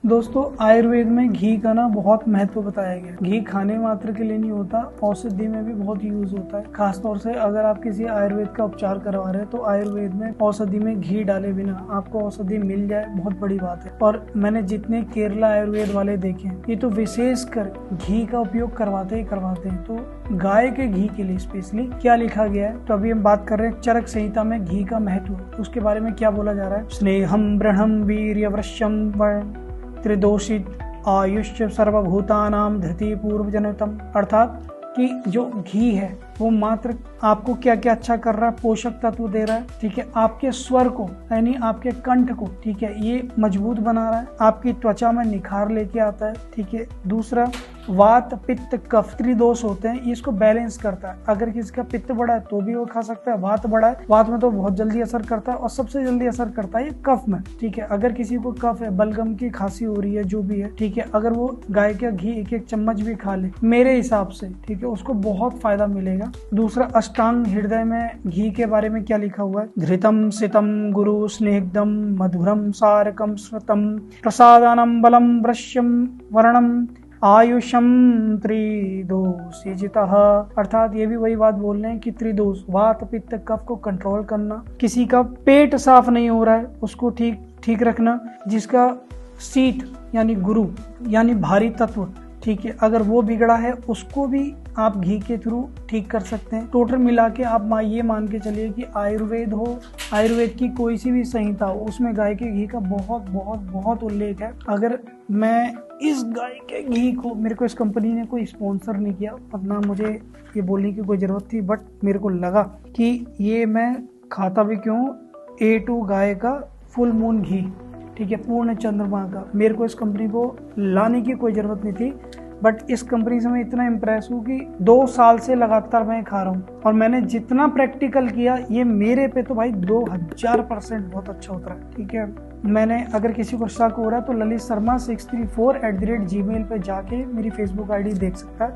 दोस्तों आयुर्वेद में घी का ना बहुत महत्व बताया गया। घी खाने मात्र के लिए नहीं होता, औषधि में भी बहुत यूज होता है। खासतौर से अगर आप किसी आयुर्वेद का उपचार करवा रहे हैं तो आयुर्वेद में औषधि में घी डाले बिना आपको औषधि मिल जाए, बहुत बड़ी बात है। और मैंने जितने केरला आयुर्वेद वाले देखे हैं, ये तो विशेषकर घी का उपयोग करवाते ही करवाते हैं। तो गाय के घी के लिए स्पेशली क्या लिखा गया है, तो अभी हम बात कर रहे हैं चरक संहिता में घी का महत्व। उसके बारे में क्या बोला जा रहा है। स्नेहम ब्रणम वीर्यवृश्यम त्रिदोषित आयुष्य सर्वभूतानाम धृति पूर्व जनतम, अर्थात कि जो घी है वो मात्र आपको क्या क्या अच्छा कर रहा है, पोषक तत्व दे रहा है, ठीक है, आपके स्वर को यानी आपके कंठ को, ठीक है, ये मजबूत बना रहा है, आपकी त्वचा में निखार लेके आता है, ठीक है। दूसरा, वात पित्त कफ त्रिदोष होते हैं, ये इसको बैलेंस करता है। अगर किसी का पित्त बढ़ा है तो भी वो खा सकता है, वात बढ़ा है, वात में तो बहुत जल्दी असर करता है और सबसे जल्दी असर करता है ये कफ में, ठीक है। अगर किसी को कफ है, बलगम की खांसी हो रही है, जो भी है, ठीक है, अगर वो गाय का घी एक एक चम्मच भी खा ले मेरे हिसाब से, ठीक है, उसको बहुत फायदा मिलेगा। दूसरा, अष्टांग हृदय में घी के बारे में क्या लिखा हुआ है। घृतम सितम गुरु स्नेहदम मधुरम सारकम स्मृतम प्रसादानम बलम वृश्यम वर्णम आयुषम त्रिदोषिजितः, अर्थात ये भी वही बात बोल रहे हैं कि त्रिदोष वात पित्त कफ को कंट्रोल करना, किसी का पेट साफ नहीं हो रहा है उसको ठीक रखना, जिसका शीत यानी गुरु यानी भारी तत्व, ठीक है, अगर वो बिगड़ा है उसको भी आप घी के थ्रू ठीक कर सकते हैं। टोटल मिला के आप ये मान के चलिए कि आयुर्वेद हो, आयुर्वेद की कोई सी भी संहिता हो, उसमें गाय के घी का बहुत बहुत बहुत उल्लेख है। अगर मैं इस गाय के घी को, मेरे को इस कंपनी ने कोई स्पॉन्सर नहीं किया और ना मुझे ये बोलने की कोई ज़रूरत थी, बट मेरे को लगा कि ये मैं खाता भी क्यों, A2 गाय का फुल मून घी, ठीक है, पूर्ण चंद्रमा का। मेरे को इस कंपनी को लाने की कोई ज़रूरत नहीं थी, बट इस कंपनी से मैं इतना इम्प्रेस हूँ कि 2 साल से लगातार मैं खा रहा हूँ और मैंने जितना प्रैक्टिकल किया ये मेरे पे तो भाई 2000% बहुत अच्छा उतरा है, ठीक है। मैंने, अगर किसी को शक हो रहा है तो ललित शर्मा 634@gmail पे जाके मेरी फेसबुक आईडी देख सकता है।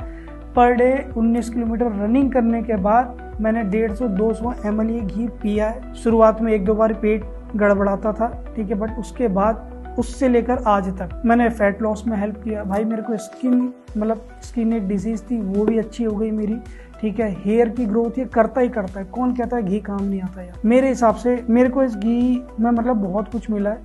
पर डे 19 किलोमीटर रनिंग करने के बाद मैंने 150-200 ml ये घी पिया है। शुरुआत में 1-2 बार पेट गड़बड़ाता था, ठीक है, बट उसके बाद उससे लेकर आज तक मैंने फैट लॉस में हेल्प किया। भाई मेरे को स्किन एक डिजीज थी वो भी अच्छी हो गई मेरी, ठीक है। हेयर की ग्रोथ ये करता ही करता है, कौन कहता है घी काम नहीं आता यार। मेरे हिसाब से मेरे को इस घी में बहुत कुछ मिला है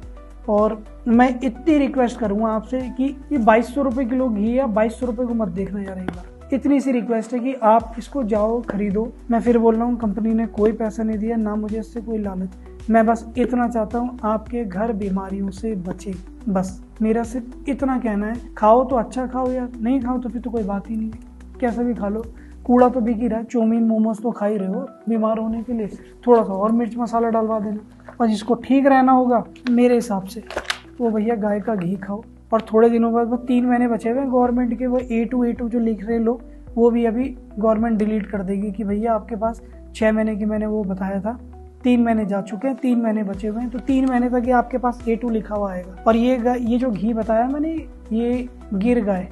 और मैं इतनी रिक्वेस्ट करूँगा आपसे कि ये 2200 रुपये किलो घी है, 2200 रुपये को मत देखना यार एक बार। इतनी सी रिक्वेस्ट है कि आप इसको जाओ खरीदो। मैं फिर बोल रहा हूँ, कंपनी ने कोई पैसा नहीं दिया, ना मुझे इससे कोई लालच। मैं बस इतना चाहता हूँ आपके घर बीमारियों से बचे, बस मेरा सिर्फ इतना कहना है। खाओ तो अच्छा खाओ यार, नहीं खाओ तो फिर तो कोई बात ही नहीं है, कैसा भी खा लो। कूड़ा तो बिक ही रहा है, चौमीन मोमोज तो खा ही रहे हो, बीमार होने के लिए थोड़ा सा और मिर्च मसाला डलवा देना। और जिसको ठीक रहना होगा मेरे हिसाब से वो भैया गाय का घी खाओ। और थोड़े दिनों बाद वो 3 महीने बचे हुए गवर्नमेंट के, वो A2 जो लिख रहे लोग, वो भी अभी गवर्नमेंट डिलीट कर देगी कि भैया आपके पास 6 महीने की, मैंने वो बताया था, 3 महीने जा चुके हैं, 3 महीने बचे हुए हैं, तो 3 महीने तक ये आपके पास A2 लिखा हुआ आएगा। और ये जो घी बताया मैंने, ये गिर गाय,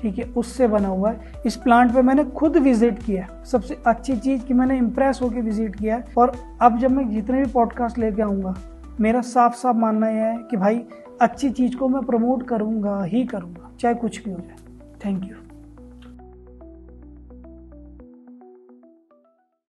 ठीक है, उससे बना हुआ है। इस प्लांट पे मैंने खुद विजिट किया है। सबसे अच्छी चीज़ कि मैंने इम्प्रेस होकर विजिट किया है। और अब जब मैं जितने भी पॉडकास्ट लेके आऊँगा, मेरा साफ साफ मानना यह है कि भाई अच्छी चीज़ को मैं प्रमोट करूँगा ही करूँगा, चाहे कुछ भी हो जाए। Thank you.